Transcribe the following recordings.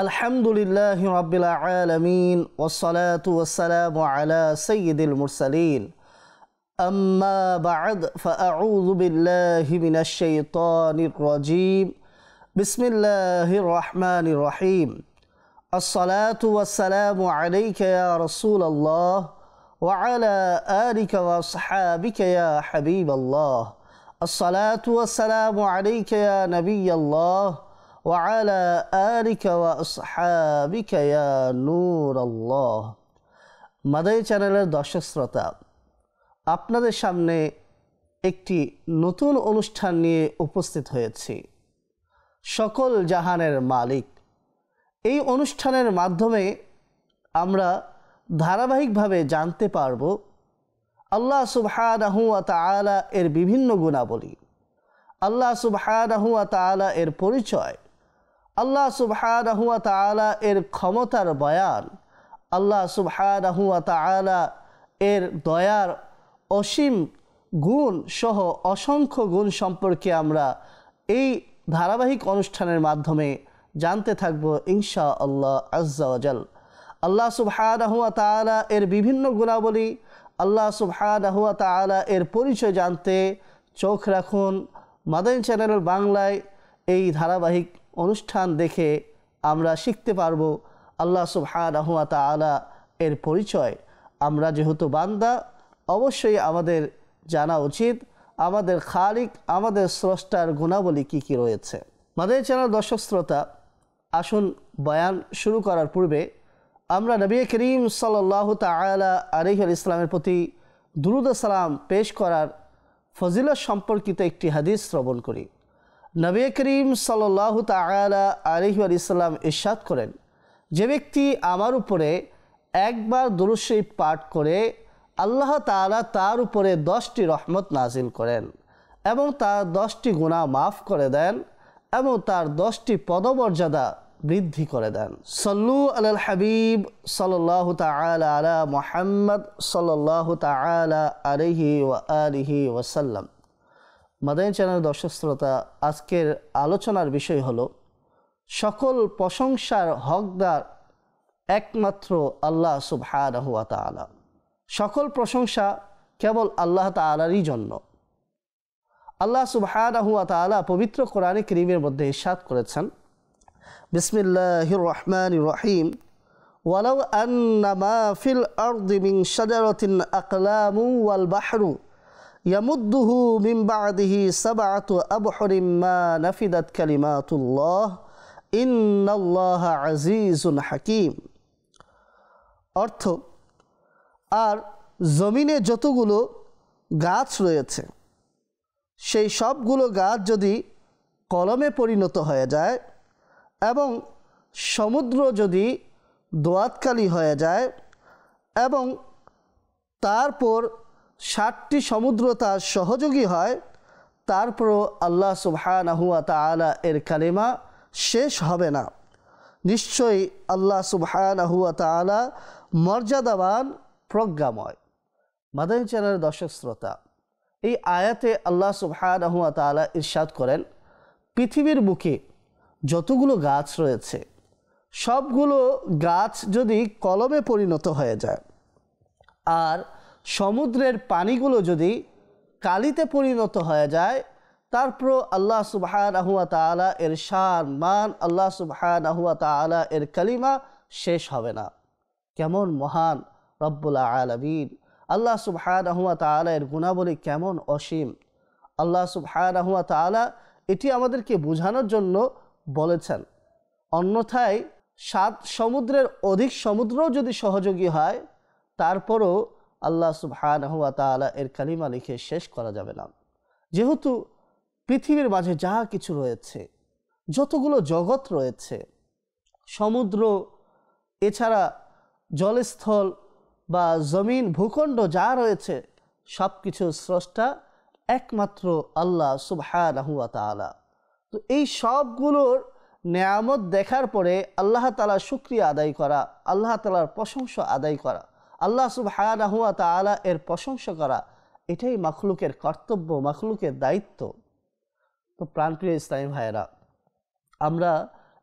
আলহামদুলিল্লাহি রাব্বিল আলামিন ওয়াসসালাতু ওয়াসসালামু আলা সাইয়্যিদিল মুরসালিন আম্মা বা'দ ফাআউযু বিল্লাহি মিনাশ শাইতানির রাজীম বিসমিল্লাহির রহমানির রহিম আসসালাতু ওয়াসসালামু আলাইকা ইয়া রাসূলাল্লাহ ওয়া আলা আলিকা ওয়া আসহাবিকা ইয়া হাবিবাল্লাহ আসসালাতু ওয়াসসালামু আলাইকা ইয়া নাবিয়াল্লাহ وعلى آلك وأصحابك يا نور الله মাদানী চ্যানেলের দর্শক শ্রোতা, আপনাদের সামনে একটি নতুন অনুষ্ঠান নিয়ে উপস্থিত হয়েছি। সকল জাহানের মালিক। এই অনুষ্ঠানের মাধ্যমে আমরা ধারাবাহিকভাবে জানতে পারব আল্লাহ সুবহানাহু ওয়া তাআলা এর বিভিন্ন গুণাবলী, আল্লাহ সুবহানাহু ওয়া তাআলা এর পরিচয়, আল্লাহ সুবহানাহু ওয়া তাআলা এর ক্ষমতার বয়ান, আল্লাহ সুবহানাহু ওয়া তাআলা এর দয়ার অসীম গুণ সহ অসংখ্য গুণ সম্পর্কে আমরা এই ধারাবাহিক অনুষ্ঠানের মাধ্যমে জানতে থাকব ইনশাআল্লাহ আজ্জা ওয়া জাল। আল্লাহ সুবহানাহু ওয়া তাআলা এর বিভিন্ন গুণাবলী, আল্লাহ সুবহানাহু ওয়া তাআলা এর পরিচয় জানতে চোখ রাখুন মাদানী চ্যানেল বাংলায়। এই ধারাবাহিক অনুষ্ঠান দেখে আমরা শিখতে পারব আল্লাহ সুবহানাহু ওয়া তাআলা এর পরিচয়। আমরা যেহেতু বান্দা, অবশ্যই আমাদের জানা উচিত আমাদের খালিক, আমাদের স্রষ্টার গুণাবলী কী কী রয়েছে। মাদানী চ্যানেল দর্শক শ্রোতা, আসুন বয়ান শুরু করার পূর্বে আমরা নবী করিম সাল্লাল্লাহু তাআলা আলাইহি ওয়াসাল্লামের প্রতি দুরূদ ও সালাম পেশ করার ফজিলত সম্পর্কিত একটি হাদিস শ্রবণ করি। নবী করিম সাল্লাল্লাহু তাআলা আলাইহি ওয়াসাল্লাম ইরশাদ করেন, যে ব্যক্তি আমার উপরে একবার দুরূদ শরীফ পাঠ করে আল্লাহ তাআলা তার উপরে 10টি রহমত নাজিল করেন এবং তার 10টি গুনাহ মাফ করে দেন এবং তার 10টি পদমর্যাদা বৃদ্ধি করে দেন। সল্লু আলাল হাবিব সাল্লাল্লাহু তাআলা আলা মুহাম্মদ সাল্লাল্লাহু তাআলা আলাইহি ওয়া আলিহি ওয়াসাল্লাম। মাদানী চ্যানেল দর্শক শ্রোতা, আজকের আলোচনার বিষয় হলো সকল প্রশংসার হকদার একমাত্র আল্লাহ সুবহানাহু ওয়া তাআলা। সকল প্রশংসা কেবল আল্লাহ তাআলারই জন্য। আল্লাহ সুবহানাহু ওয়া তাআলা পবিত্র কোরআনে কারীমের মধ্যে ইরশাদ করেছেন, বিসমিল্লাহির রহমানির রহিম, ওয়ালাউ আন্না মা ফিল আরদি মিন শাজারাতিন আকলামু ওয়াল বাহরু ইয়ামুদ্দুহু মিন বা'দিহি সাবআতু আবহুরিম মা নাফিদাত কালিমাতুল্লাহ ইন্নাল্লাহা আজিজুন হাকীম। অর্থ, আর জমিনে যতগুলো গাছ রয়েছে সেই সবগুলো গাছ যদি কলমে পরিণত হয়ে যায় এবং সমুদ্র যদি দোয়াতকালি হয়ে যায় এবং তারপর 7টি সমুদ্র তার সহযোগী হয়, তারপরও আল্লাহ সুবহানাহু ওয়া তাআলা এর কালিমা শেষ হবে না। নিশ্চয়ই আল্লাহ সুবহানাহু ওয়া তাআলা মর্যাদাবান, প্রজ্ঞাময়। মাদানী চ্যানেলের দর্শক শ্রোতা, এই আয়াতে আল্লাহ সুবহানাহু ওয়া তাআলা ইরশাদ করেন, পৃথিবীর বুকে যতগুলো গাছ রয়েছে সবগুলো গাছ যদি কলমে পরিণত হয়ে যায় আর সমুদ্রের পানিগুলো যদি কালিতে পরিণত হয়ে যায়, তারপর আল্লাহ সুবহানাহু ওয়া তাআলা এর শান মান, আল্লাহ সুবহানাহু ওয়া তাআলা এর কালিমা শেষ হবে না। কেমন মহান রব্বুল আলামিন! আল্লাহ সুবহানাহু ওয়া তাআলা এর গুণাবলী কেমন অসীম! আল্লাহ সুবহানাহু ওয়া তাআলা এটি আমাদেরকে বোঝানোর জন্য বলেছেন। অন্যথায় 7 সমুদ্রের অধিক সমুদ্রও যদি সহযোগী হয়, তারপরও আল্লাহ সুবহানাহু ওয়া তাআলা এর কালিমা লিখে শেষ করা যাবে না। যেহেতু পৃথিবীর মাঝে যা কিছু রয়েছে, যতগুলো জগৎ রয়েছে, সমুদ্র এছাড়া জলস্থল বা জমিন ভূখণ্ড যা রয়েছে, সব কিছুর স্রষ্টা একমাত্র আল্লাহ সুবহানাহু ওয়া তাআলা। তো এই সবগুলোর নেয়ামত দেখার পরে আল্লাহ তাআলার শুকরিয়া আদায় করা, আল্লাহ তাআলার প্রশংসা আদায় করা, আল্লাহ সুবহানাহু ওয়া তাআলা এর প্রশংসা করা, এটাই মাখলুকের কর্তব্য, মাখলুকের দায়িত্ব। তো প্রাণপ্রিয় ইসলামী ভাইয়েরা, আমরা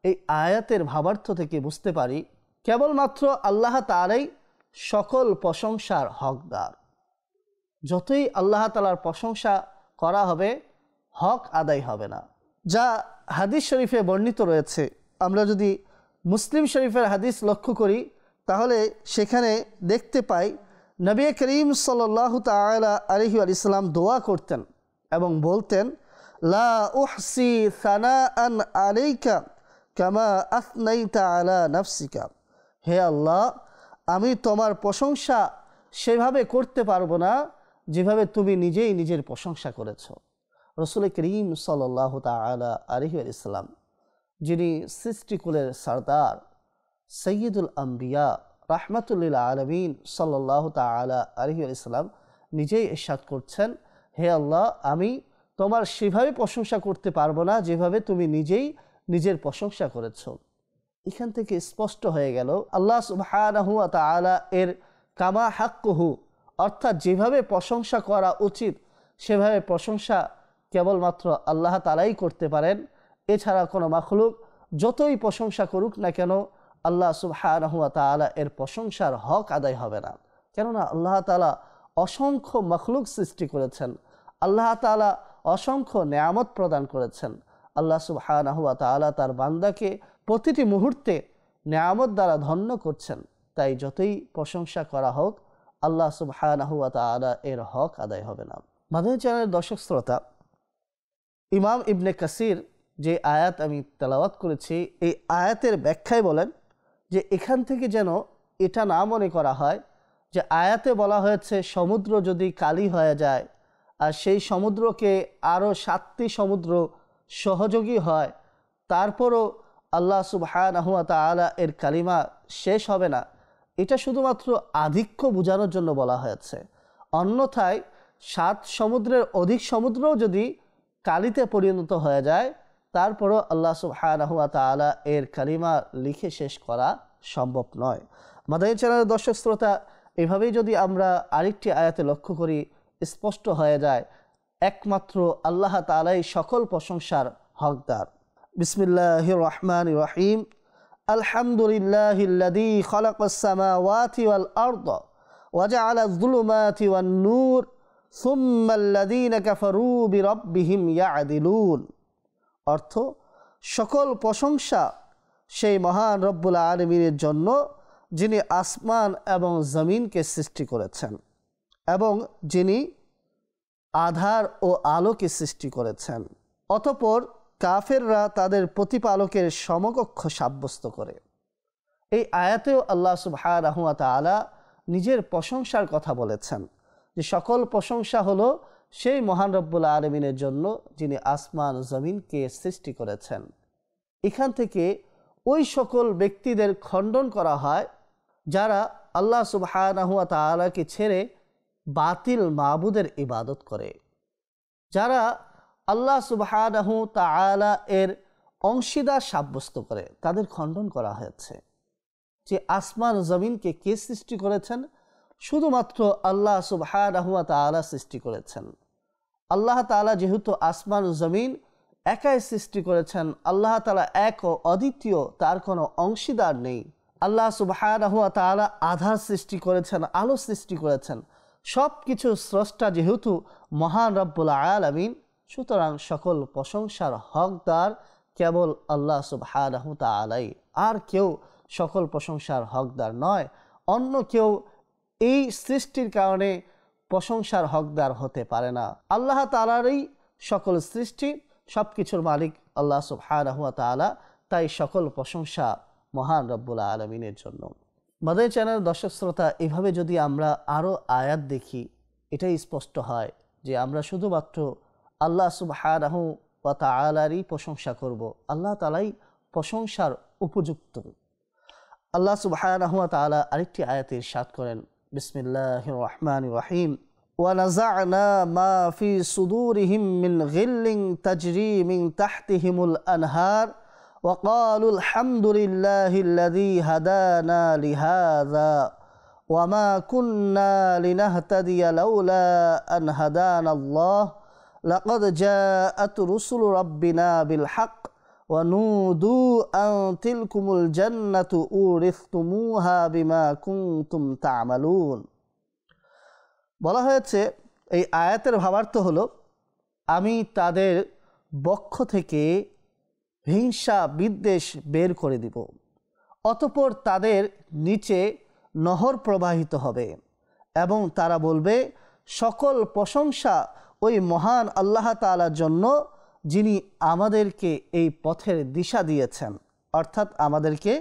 এই আয়াতের ভাবার্থ থেকে বুঝতে পারি কেবলমাত্র আল্লাহ তাআলাই সকল প্রশংসার হকদার। যতই আল্লাহ তাআলার প্রশংসা করা হবে হক আদায় হবে না। যা হাদিস শরীফে বর্ণিত রয়েছে, আমরা যদি মুসলিম শরীফের হাদিস লক্ষ্য করি তাহলে সেখানে দেখতে পাই নবী করিম সাল্লাল্লাহু তাআলা আলাইহি ওয়াসাল্লাম দোয়া করতেন এবং বলতেন, লা উহসি সানাআন আলাইকা কামা আসনাইতা আলা নাফসিকা। হে আল্লাহ, আমি তোমার প্রশংসা সেভাবে করতে পারবো না যেভাবে তুমি নিজেই নিজের প্রশংসা করেছো। রাসূল করিম সাল্লাল্লাহু তাআলা আলাইহি ওয়াসাল্লাম, যিনি সৃষ্টিকুলের সরদার, সৈয়দুল আম্বিয়া, রাহমাতুল লিল আলামিন সাল্লাল্লাহু তাআলা আলাইহি ওয়াসাল্লাম নিজেই ইরশাদ করছেন, হে আল্লাহ, আমি তোমার সেভাবে প্রশংসা করতে পারবো না যেভাবে তুমি নিজেই নিজের প্রশংসা করেছো। এখান থেকে স্পষ্ট হয়ে গেল আল্লাহ সুবহানাহু ওয়া তাআলা এর কামা হাক্কুহু, অর্থাৎ যেভাবে প্রশংসা করা উচিত সেভাবে প্রশংসা কেবলমাত্র আল্লাহ তাআলাই করতে পারেন। এছাড়া কোনো মাখলুক যতই প্রশংসা করুক না কেন আল্লাহ সুবহানাহু ওয়া তাআলা এর প্রশংসার হক আদায় হবে না। কেননা আল্লাহ তাআলা অসংখ্য মাখলুক সৃষ্টি করেছেন, আল্লাহ তাআলা অসংখ্য নেয়ামত প্রদান করেছেন। আল্লাহ সুবহানাহু ওয়া তাআলা তার বান্দাকে প্রতিটি মুহূর্তে নেয়ামত দ্বারা ধন্য করছেন। তাই যতই প্রশংসা করা হোক আল্লাহ সুবহানাহু ওয়া তাআলা এর হক আদায় হবে না। মাদানী চ্যানেলের দর্শক শ্রোতা, ইমাম ইবনে কাসির যে আয়াত আমি তেলাওয়াত করেছি এই আয়াতের ব্যাখ্যায় বলেন যে এখান থেকে যেন এটা না মনে করা হয় যে আয়াতে বলা হয়েছে সমুদ্র যদি কালি হয়ে যায় আর সেই সমুদ্রকে আরও 7টি সমুদ্র সহযোগী হয় তারপরও আল্লাহ সুবহানাহু ওয়া তাআলা এর কালিমা শেষ হবে না, এটা শুধুমাত্র আধিক্য বোঝানোর জন্য বলা হয়েছে। অন্যথায় 7 সমুদ্রের অধিক সমুদ্রও যদি কালিতে পরিণত হয়ে যায় তারপরও আল্লাহ সুবহানাহু ওয়া তাআলা এর কালিমা লিখে শেষ করা সম্ভব নয়। মাদানী চ্যানেলের দর্শক শ্রোতা, এভাবেই যদি আমরা আরেকটি আয়াতে লক্ষ্য করি স্পষ্ট হয়ে যায় একমাত্র আল্লাহ তাআলাই সকল প্রশংসার হকদার। বিসমিল্লাহির রহমানির রহিম। আলহামদুলিল্লাহিল্লাযী খালাকাস সামাওয়াতি ওয়াল আরদা ওয়া জাআলায যুলুমাতি ওয়ান নূর সুম্মাল্লাযীনা কাফারু বিরাব্বিহিম ইয়া'দিলুন। অর্থ, সকল প্রশংসা সেই মহান রব্বুল আলামিনের জন্য যিনি আসমান এবং জমিনকে সৃষ্টি করেছেন এবং যিনি আধার ও আলোকে সৃষ্টি করেছেন। অতঃপর কাফেররা তাদের প্রতিপালকের সমকক্ষ সাব্যস্ত করে। এই আয়াতেও আল্লাহ সুবহানাহু ওয়া তাআলা নিজের প্রশংসার কথা বলেছেন যে সকল প্রশংসা হলো সেই মহান রব্বুল আলামিনের জন্য যিনি আসমান জমিনকে সৃষ্টি করেছেন। এখান থেকে ওই সকল ব্যক্তিদের খণ্ডন করা হয় যারা আল্লাহ সুবহানাহু ওয়া তাআলাকে ছেড়ে বাতিল মাবুদের ইবাদত করে, যারা আল্লাহ সুবহানাহু তাআলা এর অংশীদার সাব্যস্ত করে, তাদের খণ্ডন করা হয়েছে যে আসমান জমিনকে কে সৃষ্টি করেছেন? শুধুমাত্র আল্লাহ সুবহানাহু ওয়া তাআলা সৃষ্টি করেছেন। আল্লাহ তাআলা যেহেতু আসমান জমিন একাই সৃষ্টি করেছেন, আল্লাহ তাআলা এক ও অদ্বিতীয়, তার কোনো অংশীদার নেই। আল্লাহ সুবহানাহু ওয়া তাআলা আধার সৃষ্টি করেছেন, আলো সৃষ্টি করেছেন, সব কিছু স্রষ্টা যেহেতু মহান রব্বুল আলামিন, সুতরাং সকল প্রশংসার হকদার কেবল আল্লাহ সুবহানাহু তাআলাই, আর কেউ সকল প্রশংসার হকদার নয়। অন্য কেউ এই সৃষ্টির কারণে প্রশংসার হকদার হতে পারে না। আল্লাহ তাআলারই সকল সৃষ্টি, সব কিছুর মালিক আল্লাহ সুবহানাহু ওয়া তাআলা, তাই সকল প্রশংসা মহান রব্বুল আলামিনের জন্য। মাদানী চ্যানেল দর্শক শ্রোতা, এভাবে যদি আমরা আরও আয়াত দেখি এটাই স্পষ্ট হয় যে আমরা শুধুমাত্র আল্লাহ সুবহানাহু ওয়া তাআলারই প্রশংসা করব। আল্লাহ তাআলাই প্রশংসার উপযুক্ত। আল্লাহ সুবহানাহু ওয়া তাআলা আরেকটি আয়াতে ইরশাদ করেন, বিসমিল্লাহির রহমানির রহিম। وَنَزَعْنَا مَا فِي صُدُورِهِم مِّنْ غِلٍّ تَجْرِي مِنْ تَحْتِهِمُ الْأَنْهَارُ وَقَالُوا الْحَمْدُ لِلَّهِ الَّذِي هَدَانَا لِهَذَا وَمَا كُنَّا لِنَهْتَدِيَ لَوْلَا أَنْ هَدَانَا اللَّهُ لَقَدْ جَاءَتْ رُسُلُ رَبِّنَا بِالْحَقِّ ওয়ানুদু আন তিলকুমুল জান্নাতু উরিসতুমুহা বিমা কুনতুম তা'মালুন। বলা হয়েছে এই আয়াতের ভাবার্থ হলো, আমি তাদের বক্ষ থেকে হিংসা বিদ্বেষ বের করে দিব, অতঃপর তাদের নিচে নহর প্রবাহিত হবে এবং তারা বলবে, সকল প্রশংসা ওই মহান আল্লাহ তাআলার জন্য, যিনি আমাদেরকে এই পথের দিশা দিয়েছেন, অর্থাৎ আমাদেরকে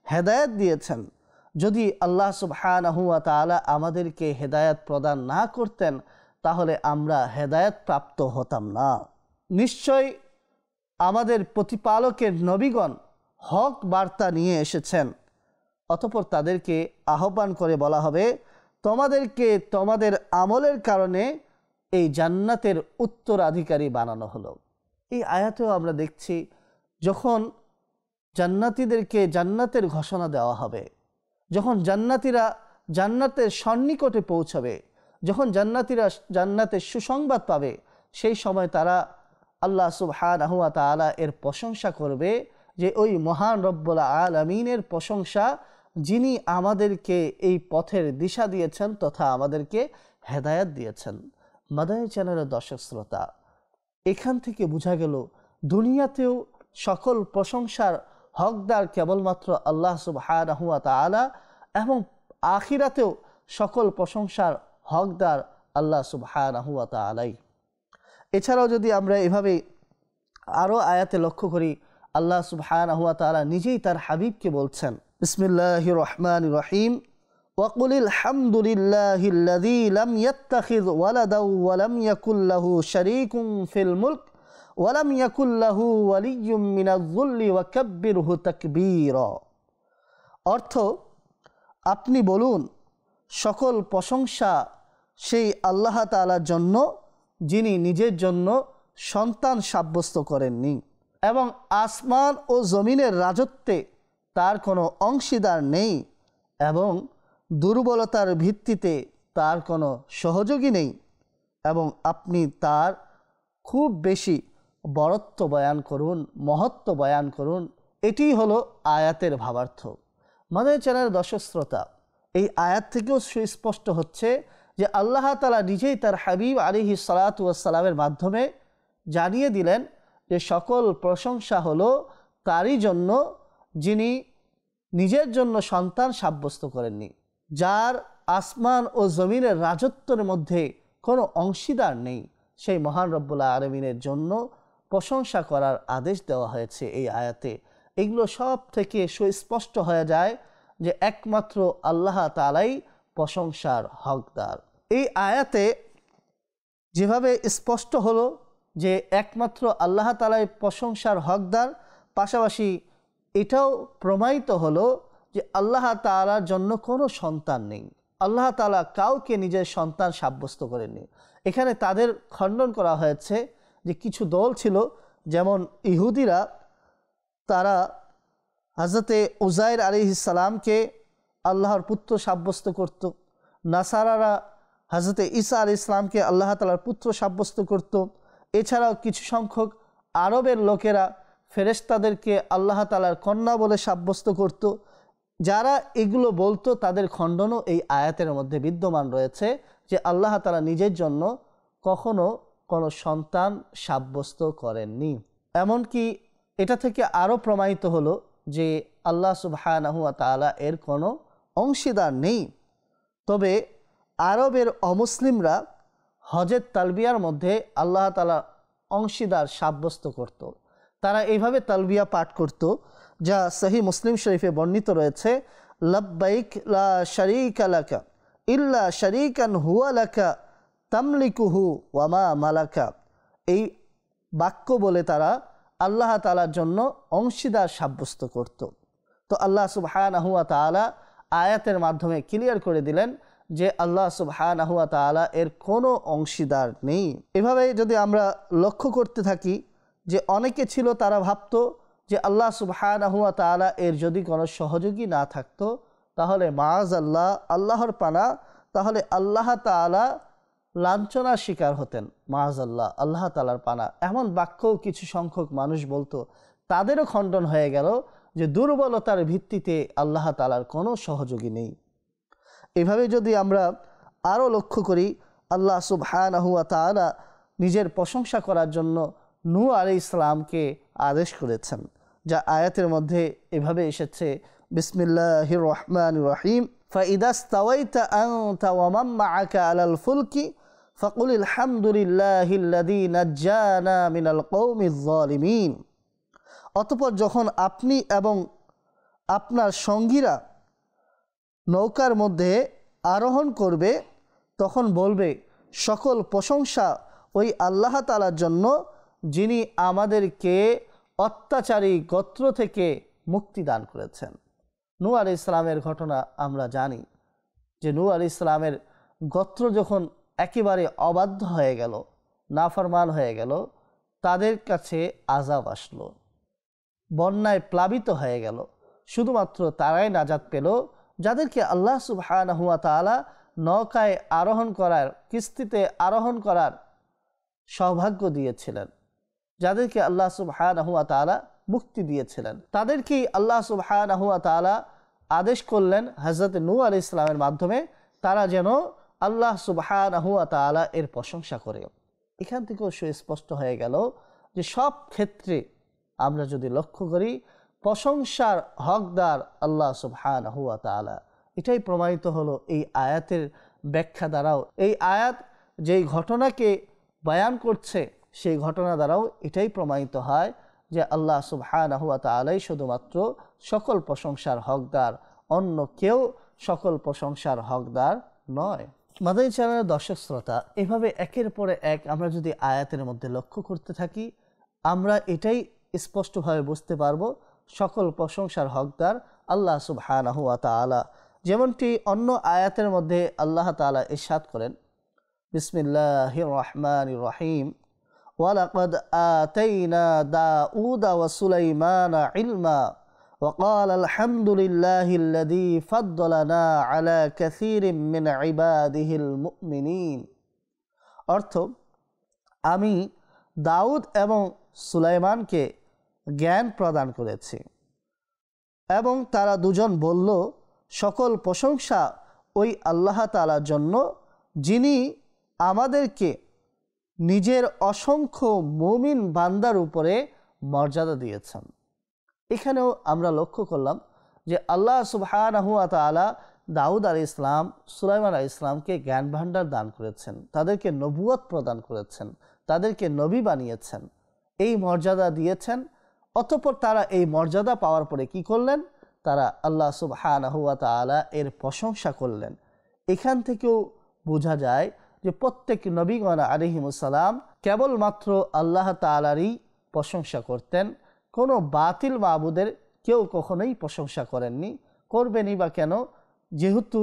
হেদায়েত দিয়েছেন। যদি আল্লাহ সুবহানাহু ওয়া তাআলা আমাদেরকে হেদায়েত প্রদান না করতেন তাহলে আমরা হেদায়েত প্রাপ্ত হতাম না। নিশ্চয় আমাদের প্রতিপালকের নবীগণ হক বার্তা নিয়ে এসেছেন। অতঃপর তাদেরকে আহ্বান করে বলা হবে, তোমাদেরকে তোমাদের আমলের কারণে এই জান্নাতের উত্তরাধিকারী বানানো হলো। এই আয়াতেও আমরা দেখছি যখন জান্নাতীদেরকে জান্নাতের ঘোষণা দেওয়া হবে, যখন জান্নাতীরা জান্নাতের সন্নিকটে পৌঁছাবে, যখন জান্নাতীরা জান্নাতের সুসংবাদ পাবে, সেই সময় তারা আল্লাহ সুবহানাহু ওয়া তাআলা এর প্রশংসা করবে যে ওই মহান রব্বুল আলামিনের প্রশংসা, যিনি আমাদেরকে এই পথের দিশা দিয়েছেন তথা আমাদেরকে হেদায়েত দিয়েছেন। মাদানী চ্যানেলের দর্শক শ্রোতা, এখান থেকে বোঝা গেল দুনিয়াতেও সকল প্রশংসার হকদার কেবলমাত্র আল্লাহ সুবহানাহু ওয়া তাআলা এবং আখিরাতেও সকল প্রশংসার হকদার আল্লাহ সুবহানাহু ওয়া তাআলাই। এছাড়াও যদি আমরা এভাবে আরও আয়াতে লক্ষ্য করি, আল্লাহ সুবহানাহু ওয়া তাআলা নিজেই তার হাবিবকে বলছেন, বিসমিল্লাহির রহমানির রহিম, ওয়াকুলিল হামদুলিল্লাহিল্লাযী লাম ইয়াত্তাখিয ওয়ালাদাও ওয়া লাম ইয়াকুল লাহু শারীকুন ফিল মুলক ওয়া লাম ইয়াকুল লাহু ওয়ালিয়্যুম মিনায-যুল্লি ওয়া কাব্বিরহু তাকবীরা। অর্থ, আপনি বলুন, সকল প্রশংসা সেই আল্লাহ তাআলার জন্য যিনি নিজের জন্য সন্তান সাব্যস্ত করেননি এবং আসমান ও জমিনের রাজত্বে তার কোনো অংশীদার নেই এবং দুর্বলতার ভিত্তিতে তার কোনো সহযোগী নেই, এবং আপনি তার খুব বেশি বরত্ব বয়ান করুন, মহত্ব বয়ান করুন। এটিই হলো আয়াতের ভাবার্থ। মাদানী চ্যানেলের দর্শক শ্রোতা, এই আয়াত থেকেও সুস্পষ্ট হচ্ছে যে আল্লাহ তাআলা নিজেই তার হাবিব আলাইহিস সালাতু ওয়াস সালামের মাধ্যমে জানিয়ে দিলেন যে সকল প্রশংসা হলো তারই জন্য যিনি নিজের জন্য সন্তান সাব্যস্ত করেননি, যার আসমান ও জমিনের রাজত্বের মধ্যে কোনো অংশীদার নেই, সেই মহান রব্বুল আলামিনের জন্য প্রশংসা করার আদেশ দেওয়া হয়েছে এই আয়াতে। এগুলো সব থেকে সুস্পষ্ট হয়ে যায় যে একমাত্র আল্লাহ তাআলাই প্রশংসার হকদার। এই আয়াতে যেভাবে স্পষ্ট হলো যে একমাত্র আল্লাহ তাআলাই প্রশংসার হকদার, পাশাপাশি এটাও প্রমাণিত হলো যে আল্লাহ তাআলার জন্য কোনো সন্তান নেই। আল্লাহ তাআলা কাউকে নিজের সন্তান সাব্যস্ত করেননি। এখানে তাদের খণ্ডন করা হয়েছে যে কিছু দল ছিল, যেমন ইহুদিরা, তারা হযরতে উযাইর আলাইহিস সালামকে আল্লাহর পুত্র সাব্যস্ত করত। নাসারারা হযরতে ঈসা আলাইহিস সালামকে আল্লাহ তাআলার পুত্র সাব্যস্ত করত। এছাড়াও কিছু সংখ্যক আরবের লোকেরা ফেরেশতাদেরকে আল্লাহ তাআলার কন্যা বলে সাব্যস্ত করত। যারা এগুলো বলতো তাদের খণ্ডনও এই আয়াতের মধ্যে বিদ্যমান রয়েছে যে আল্লাহ তাআলা নিজের জন্য কখনো কোনো সন্তান সাব্যস্ত করেননি। এমনকি এটা থেকে আরও প্রমাণিত হলো যে আল্লাহ সুবহানাহু ওয়া তাআলা এর কোনো অংশীদার নেই। তবে আরবের অমুসলিমরা হজের তালবিয়ার মধ্যে আল্লাহ তাআলা অংশীদার সাব্যস্ত করত। তারা এইভাবে তালবিয়া পাঠ করত, যা সহিহ মুসলিম শরীফে বর্ণিত রয়েছে, লব্বাইক লা শারীকা লাকা ইল্লা শারীকান হুয়া লাকা তামলিকুহু ওয়া মা মালাকা। এই বাক্য বলে তারা আল্লাহ তাআলার জন্য অংশীদার সাব্যস্ত করত। তো আল্লাহ সুবহানাহু ওয়া তাআলা আয়াতের মাধ্যমে ক্লিয়ার করে দিলেন যে আল্লাহ সুবহানাহু ওয়া তাআলা এর কোনো অংশীদার নেই। এভাবে যদি আমরা লক্ষ্য করতে থাকি যে অনেকে ছিল তারা ভাবতো যে আল্লাহ সুবহানাহু ওয়া তাআলা এর যদি কোনো সহযোগী না থাকতো তাহলে মাআযাল্লাহ, আল্লাহর পানা, তাহলে আল্লাহ তাআলা লাঞ্ছনার শিকার হতেন। মাআযাল্লাহ, আল্লাহ তাআলার পানা। এমন বাক্যও কিছু সংখ্যক মানুষ বলতো। তাদেরও খণ্ডন হয়ে গেল যে দুর্বলতার ভিত্তিতে আল্লাহ তাআলার কোনো সহযোগী নেই। এভাবে যদি আমরা আরও লক্ষ্য করি, আল্লাহ সুবহানাহু ওয়া তাআলা নিজের প্রশংসা করার জন্য নূহ আলাইহিস সালামকে আদেশ করেছেন, যা আয়াতের মধ্যে এভাবে এসেছে, বিসমিল্লাহির রহমানির রহিম, ফাইদা ইস্তাওয়াইতা আনতা ওয়া মান মাআকা আলাল ফুলকি ফাকুলিল হামদুলিল্লাহিল্লাযী নাজ্জানা মিনাল কওমিজ যালিমিন। অতঃপর যখন আপনি এবং আপনার সঙ্গীরা নৌকার মধ্যে আরোহণ করবে, তখন বলবে, সকল প্রশংসা ওই আল্লাহ তাআলার জন্য, যিনি আমাদেরকে অত্যাচারী গোত্র থেকে মুক্তি দান করেছেন। নূহ আলাইহিস সালামের ঘটনা আমরা জানি যে নূহ আলাইহিস সালামের গোত্র যখন একেবারে অবাধ্য হয়ে গেল, নাফরমান হয়ে গেল, তাদের কাছে আযাব আসলো, বন্যায় প্লাবিত হয়ে গেল। শুধুমাত্র তারাই নাজাত পেল যাদেরকে আল্লাহ সুবহানাহু ওয়া তাআলা নৌকায় আরোহণ করার, কিস্তিতে আরোহণ করার সৌভাগ্য দিয়েছিলেন, যাদেরকে আল্লাহ সুবহানাহু ওয়া তাআলা মুক্তি দিয়েছিলেন। তাদেরকেই আল্লাহ সুবহানাহু ওয়া তাআলা আদেশ করলেন হযরত নূহ আলাইহিস সালামের মাধ্যমে, তারা যেন আল্লাহ সুবহানাহু ওয়া তাআলা এর প্রশংসা করে। এখান থেকেও সুস্পষ্ট হয়ে গেল যে সব ক্ষেত্রে আমরা যদি লক্ষ্য করি, প্রশংসার হকদার আল্লাহ সুবহানাহু ওয়া তাআলা। এটাই প্রমাণিত হলো এই আয়াতের ব্যাখ্যা দ্বারাও। এই আয়াত যেই ঘটনাকে বয়ান করছে, সেই ঘটনা দ্বারাও এটাই প্রমাণিত হয় যে আল্লাহ সুবহানাহু ওয়া তাআলাই শুধুমাত্র সকল প্রশংসার হকদার, অন্য কেউ সকল প্রশংসার হকদার নয়। মাদানী চ্যানেলের দর্শক শ্রোতা, এভাবে একের পরে এক আমরা যদি আয়াতের মধ্যে লক্ষ্য করতে থাকি, আমরা এটাই স্পষ্টভাবে বুঝতে পারবো সকল প্রশংসার হকদার আল্লাহ সুবহানাহু ওয়া তাআলা। যেমনটি অন্য আয়াতের মধ্যে আল্লাহ তাআলা ইরশাদ করেন, বিসমিল্লাহির রহমানির রহিম, ওয়ালাকাদ আতাইনা দাউদা ওয়া সুলাইমানা ইলমা ওয়া ক্বালা আলহামদুলিল্লাহিল্লাযী ফাদ্দালানা আলা কাসীরিম মিন ইবাদিহিল মুমিনিন। অর্থ, আমি দাউদ এবং সুলাইমানকে জ্ঞান প্রদান করেছি। এবং তারা দুজন বলল, সকল প্রশংসা ওই আল্লাহ তাআলার জন্য, যিনি আমাদেরকে নিজের অসংখ্য মুমিন বান্দার উপরে মর্যাদা দিয়েছেন। এখানেও আমরা লক্ষ্য করলাম যে আল্লাহ সুবহানাহু ওয়া তাআলা দাউদ আলাইহিস সালাম, সুলাইমান আলাইহিস সালামকে জ্ঞান ভাণ্ডার দান করেছেন, তাদেরকে নবুয়ত প্রদান করেছেন, তাদেরকে নবী বানিয়েছেন, এই মর্যাদা দিয়েছেন। অতঃপর তারা এই মর্যাদা পাওয়ার পরে কি করলেন? তারা আল্লাহ সুবহানাহু ওয়া তাআলা এর প্রশংসা করলেন। এখান থেকেও বোঝা যায় যে প্রত্যেক নবীগণ আলাইহিমুস সালাম কেবলমাত্র আল্লাহ তাআলারই প্রশংসা করতেন, কোনো বাতিল মাবুদের কেউ কখনোই প্রশংসা করেননি, করবেনই বা কেন, যেহেতু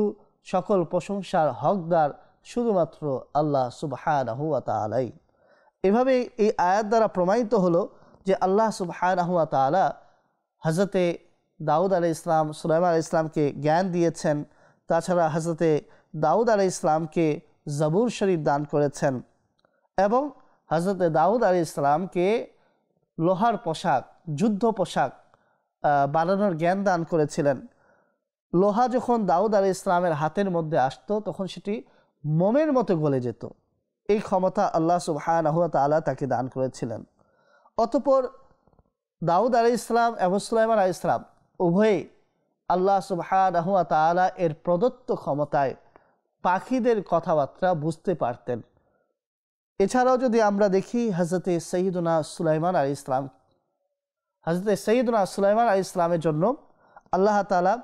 সকল প্রশংসার হকদার শুধুমাত্র আল্লাহ সুবহানাহু ওয়া তাআলাই। এভাবে এই আয়াত দ্বারা প্রমাণিত হলো যে আল্লাহ সুবহানাহু ওয়া তাআলা হযরতে দাউদ আলাইহিস সালাম, সুলাইমান আলাইহিস সালামকে জ্ঞান দিয়েছেন। তাছাড়া হযরতে দাউদ আলাইহিস সালামকে জাবুর শরীফ দান করেছেন এবং হযরতে দাউদ আলাইহিস সালামকে লোহার পোশাক, যুদ্ধ পোশাক বানানোর জ্ঞান দান করেছিলেন। লোহা যখন দাউদ আলাইহিস সালামের হাতের মধ্যে আসতো, তখন সেটি মোমের মতো গলে যেত। এই ক্ষমতা আল্লাহ সুবহানাহু ওয়া তাআলা তাকে দান করেছিলেন। অতঃপর দাউদ আলাইহিস সালাম এবং সুলাইমান আলাইহিস সালাম উভয়ই আল্লাহ সুবহানাহু ওয়া তাআলা এর প্রদত্ত ক্ষমতায় পাখিদের কথাবার্তা বুঝতে পারতেন। এছাড়াও যদি আমরা দেখি হযরতে সাইয়্যিদুনা সুলাইমান আলাইহিস সালাম, হযরতে সাইয়্যিদুনা সুলাইমান আলাইহিস সালামের জন্য আল্লাহ তাআলা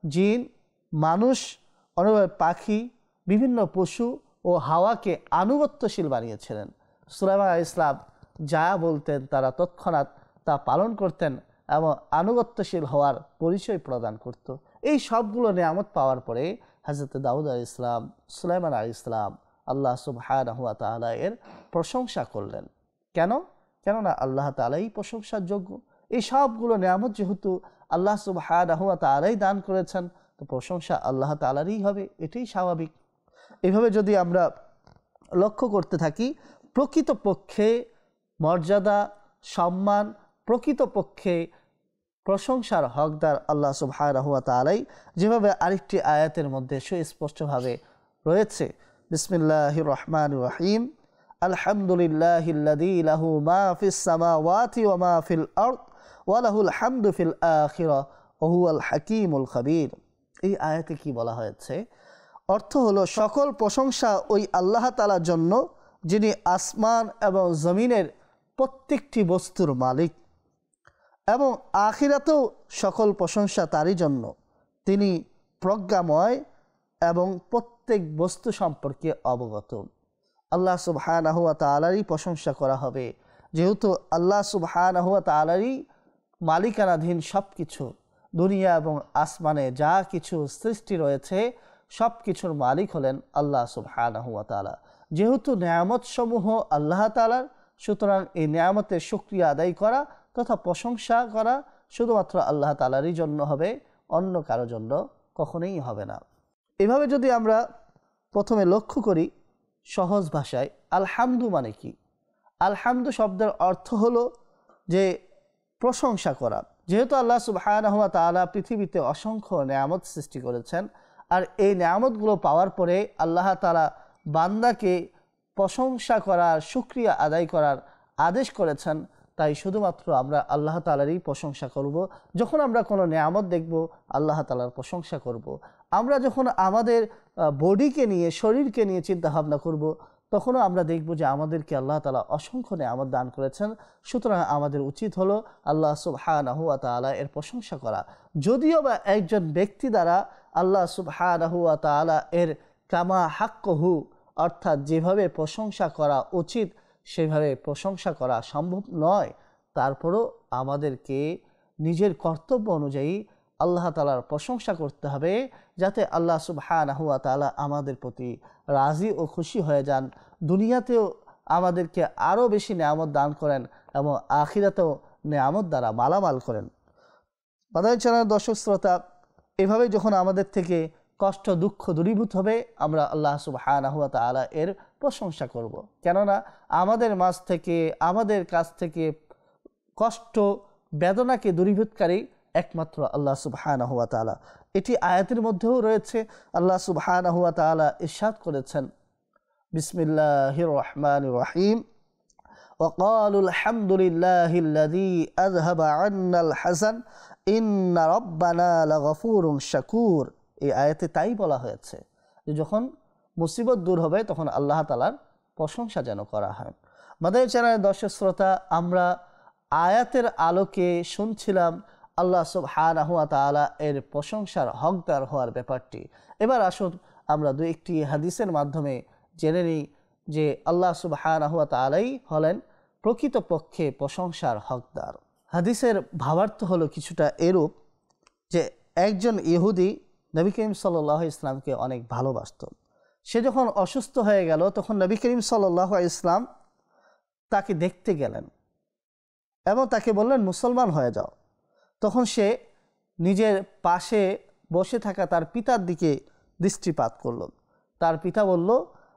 জিন, মানুষ, অনেক পাখি, বিভিন্ন পশু ও হাওয়াকে আনুগত্যশীল বানিয়েছিলেন। সুলাইমান আলাইহিস সালাম যা বলতেন তারা তৎক্ষণাৎ তা পালন করতেন এবং আনুগত্যশীল হওয়ার পরিচয় প্রদান করত। এই সবগুলো নিয়ামত পাওয়ার পরে হযরত দাউদ আলাইহিস সালাম, সুলাইমান আলাইহিস সালাম আল্লাহ সুবহানাহু ওয়া তাআলা এর প্রশংসা করলেন। কেন? কেননা আল্লাহ তাআলাই প্রশংসার যোগ্য। এই সবগুলো নিয়ামত যেহেতু আল্লাহ সুবহানাহু ওয়া তাআলাই দান করেছেন, তো প্রশংসা আল্লাহ তাআলারই হবে, এটাই স্বাভাবিক। এভাবে যদি আমরা লক্ষ্য করতে থাকি, প্রকৃতপক্ষে মর্যাদা, সম্মান, প্রকৃতপক্ষে প্রশংসার হকদার আল্লাহ সুবহানাহু ওয়া তাআলাই, যেভাবে আরেকটি আয়াতের মধ্যে সুস্পষ্টভাবে রয়েছে। বিসমিল্লাহির রহমানির রহিম, আলহামদুলিল্লাহিল্লাযী লাহু মা ফিস সামাওয়াতি ওয়া মা ফিল আরদ ওয়া লাহুল হামদু ফিল আখিরাহ ওয়া হুয়াল হাকীমুল খাবীর। এই আয়াতে কি বলা হয়েছে? অর্থ হলো, সকল প্রশংসা ওই আল্লাহ তাআলার জন্য যিনি আসমান এবং জমিনের প্রত্যেকটি বস্তুর মালিক, এবং আখিরাতেও সকল প্রশংসা তারই জন্য। তিনি প্রজ্ঞাময় এবং প্রত্যেক বস্তু সম্পর্কে অবগত। আল্লাহ সুবহানাহু ওয়া তাআলারই প্রশংসা করা হবে, যেহেতু আল্লাহ সুবহানাহু ওয়া তাআলারই মালিকানাধীন সব কিছু। দুনিয়া এবং আসমানে যা কিছু সৃষ্টি রয়েছে সব কিছুর মালিক হলেন আল্লাহ সুবহানাহু ওয়া তাআলা। যেহেতু নেয়ামতসমূহ আল্লাহ তাআলার, সুতরাং এই নেয়ামতের শুকরিয়া আদায় করা তথা প্রশংসা করা শুধুমাত্র আল্লাহ তাআলারই জন্য হবে, অন্য কারো জন্য কখনোই হবে না। এভাবে যদি আমরা প্রথমে লক্ষ্য করি সহজ ভাষায়, আলহামদু মানে কি? আলহামদু শব্দের অর্থ হলো যে প্রশংসা করা। যেহেতু আল্লাহ সুবহানাহু ওয়া তাআলা পৃথিবীতে অসংখ্য নেয়ামত সৃষ্টি করেছেন, আর এই নেয়ামতগুলো পাওয়ার পরে আল্লাহ তাআলা বান্দাকে প্রশংসা করার, শুকরিয়া আদায় করার আদেশ করেছেন। তাই শুধুমাত্র আমরা আল্লাহ তাআলারই প্রশংসা করব। যখন আমরা কোনো নেয়ামত দেখব, আল্লাহ তাআলার প্রশংসা করব। আমরা যখন আমাদের বডিকে নিয়ে, শরীরকে নিয়ে চিন্তা ভাবনা করব, তখনও আমরা দেখব যে আমাদেরকে আল্লাহ তাআলা অসংখ্য নেয়ামত দান করেছেন। সুতরাং আমাদের উচিত হলো আল্লাহ সুবহানাহু ওয়া তাআলা এর প্রশংসা করা। যদিও বা একজন ব্যক্তি দ্বারা আল্লাহ সুবহানাহু ওয়া তাআলা এর কামা হাক্কুহু, অর্থাৎ যেভাবে প্রশংসা করা উচিত সেভাবে প্রশংসা করা সম্ভব নয়, তারপরও আমাদেরকে নিজের কর্তব্য অনুযায়ী আল্লাহ তাআলার প্রশংসা করতে হবে, যাতে আল্লাহ সুবহানাহু ওয়া তাআলা আমাদের প্রতি রাজি ও খুশি হয়ে যান, দুনিয়াতেও আমাদেরকে আরও বেশি নেয়ামত দান করেন এবং আখিরাতেও নেয়ামত দ্বারা মালামাল করেন। মাদানী চ্যানেলের দর্শক শ্রোতা, এভাবে যখন আমাদের থেকে কষ্ট দুঃখ দূরীভূত হবে, আমরা আল্লাহ সুবহানাহু ওয়া তাআলা এর প্রশংসা করব। কেননা আমাদের মাঝ থেকে, আমাদের কাছ থেকে কষ্ট বেদনাকে দূরীভূতকারী একমাত্র আল্লাহ সুবহানাহু ওয়া তাআলা। এটি আয়াতের মধ্যেও রয়েছে। আল্লাহ সুবহানাহু ওয়া তাআলা ইরশাদ করেছেন, বিসমিল্লাহির রহমানির রহিম, وقالوا الحمد لله الذي أذهب عنا الحزن إن ربنا لغفور شكور। এই আয়াতে তাই বলা হয়েছে যে যখন মুসিবত দূর হবে তখন আল্লাহ তাআলার প্রশংসা যেন করা হয়। মাদানী চ্যানেলের দর্শক শ্রোতা, আমরা আয়াতের আলোকে শুনছিলাম আল্লাহ সুবহানাহু ওয়া তাআলা এর প্রশংসার হকদার হওয়ার ব্যাপারটি। এবার আসুন আমরা দুই একটি হাদিসের মাধ্যমে জেনে নিই যে আল্লাহ সুবহানাহু ওয়া তাআলাই হলেন প্রকৃতপক্ষে প্রশংসার হকদার। হাদিসের ভাবার্থ হলো কিছুটা এরূপ যে একজন ইহুদি নবী করিম সাল্লাল্লাহু আলাইহি ইসলামকে অনেক ভালোবাসত। সে যখন অসুস্থ হয়ে গেল তখন নবী করিম সাল্লাল্লাহু আলাইহি ইসলাম তাকে দেখতে গেলেন এবং তাকে বললেন, মুসলমান হয়ে যাও। তখন সে নিজের পাশে বসে থাকা তার পিতার দিকে দৃষ্টিপাত করল। তার পিতা বলল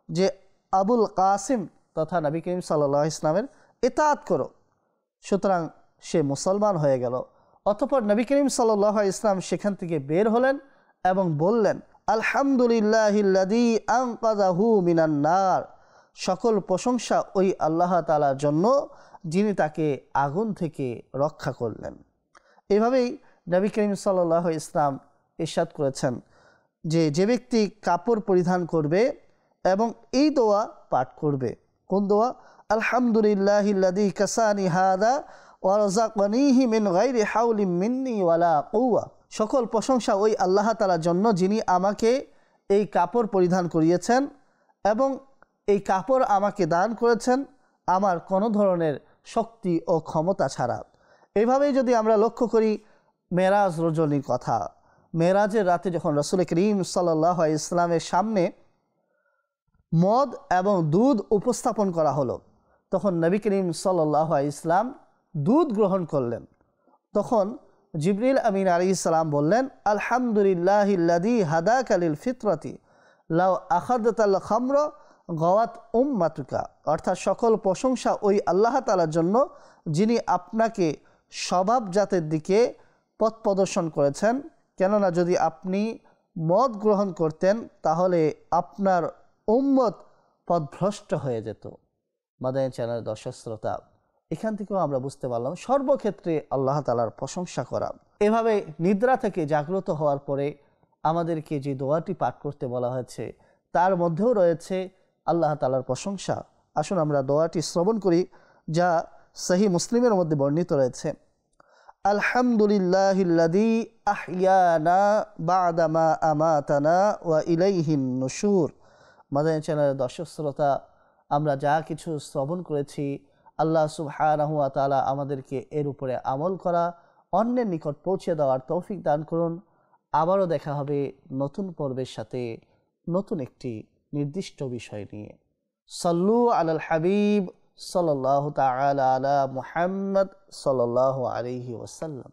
যে আবুল কাসিম তথা নবী করিম সাল্লাল্লাহু আলাইহি ইসলামের ইতাআত করো। সুতরাং সে মুসলমান হয়ে গেল। অতঃপর নবী করিম সাল্লাল্লাহু আলাইহি ইসলাম সেখান থেকে বের হলেন এবং বললেন, আলহামদুলিল্লাহিল্লাযী আনকাযাহু মিনান নার। সকল প্রশংসা ওই আল্লাহ তাআলার জন্য যিনি তাকে আগুন থেকে রক্ষা করলেন। এভাবেই নবী করিম সাল্লাল্লাহু আলাইহি ইসলাম ইরশাদ করেছেন যে যে ব্যক্তি কাপড় পরিধান করবে এবং এই দোয়া পাঠ করবে। কোন দোয়া? আলহামদুলিল্লাহিল্লাযী কাসানি হাদা ওয়া রাযাকানিহি মিন গায়রি হাওলিন মিন্নি ওয়ালা কুওয়া। সকল প্রশংসা ওই আল্লাহ তাআলার জন্য যিনি আমাকে এই কাপড় পরিধান করিয়েছেন এবং এই কাপড় আমাকে দান করেছেন আমার কোনো ধরনের শক্তি ও ক্ষমতা ছাড়া। এইভাবেই যদি আমরা লক্ষ্য করি মেরাজ রজনীর কথা, মেরাজের রাতে যখন রাসূল করিম সাল্লাল্লাহু আলাইহি ইসলামের সামনে মদ এবং দুধ উপস্থাপন করা হলো, তখন নবী করিম সাল্লাল্লাহু আলাইহি ইসলাম দুধ গ্রহণ করলেন। তখন জিবরিল আমিন আলাইহিস সালাম বললেন, আলহামদুলিল্লাহিল্লাযী হাদাকা লিল ফিতরাতি লাউ আখাদাতাল খামরা গাওয়াত উম্মাতুকা। অর্থাৎ সকল প্রশংসা ওই আল্লাহ তাআলার জন্য যিনি আপনাকে স্বভাবজাতের দিকে পথ প্রদর্শন করেছেন। কেননা যদি আপনি মদ গ্রহণ করতেন তাহলে আপনার উম্মত পথভ্রষ্ট হয়ে যেত। মাদানী চ্যানেলের দর্শক শ্রোতা, এখান থেকেও আমরা বুঝতে পারলাম সর্বক্ষেত্রে আল্লাহ তাআলার প্রশংসা করা। এভাবে নিদ্রা থেকে জাগ্রত হওয়ার পরে আমাদেরকে যে দোয়াটি পাঠ করতে বলা হয়েছে তার মধ্যেও রয়েছে আল্লাহ তাআলার প্রশংসা। আসুন আমরা দোয়াটি শ্রবণ করি, যা সহিহ মুসলিমের মধ্যে বর্ণিত রয়েছে। আলহামদুলিল্লাহিল্লাযী আহইয়ানা বা'দা মা আমাতানা ওয়া ইলাইহিন নুশুর। মাদানী চ্যানেলের দর্শক শ্রোতা, আমরা যা কিছু শ্রবণ করেছি আল্লাহ সুবহানাহু ওয়া তাআলা আমাদেরকে এর উপরে আমল করা, অন্যের নিকট পৌঁছে দেওয়ার তৌফিক দান করুন। আবারও দেখা হবে নতুন পর্বের সাথে, নতুন একটি নির্দিষ্ট বিষয় নিয়ে। সাল্লু আলাল হাবিব সাল্লাল্লাহু তাআলা আলা মুহাম্মদ সাল্লাল্লাহু আলাইহি ওয়াসাল্লাম।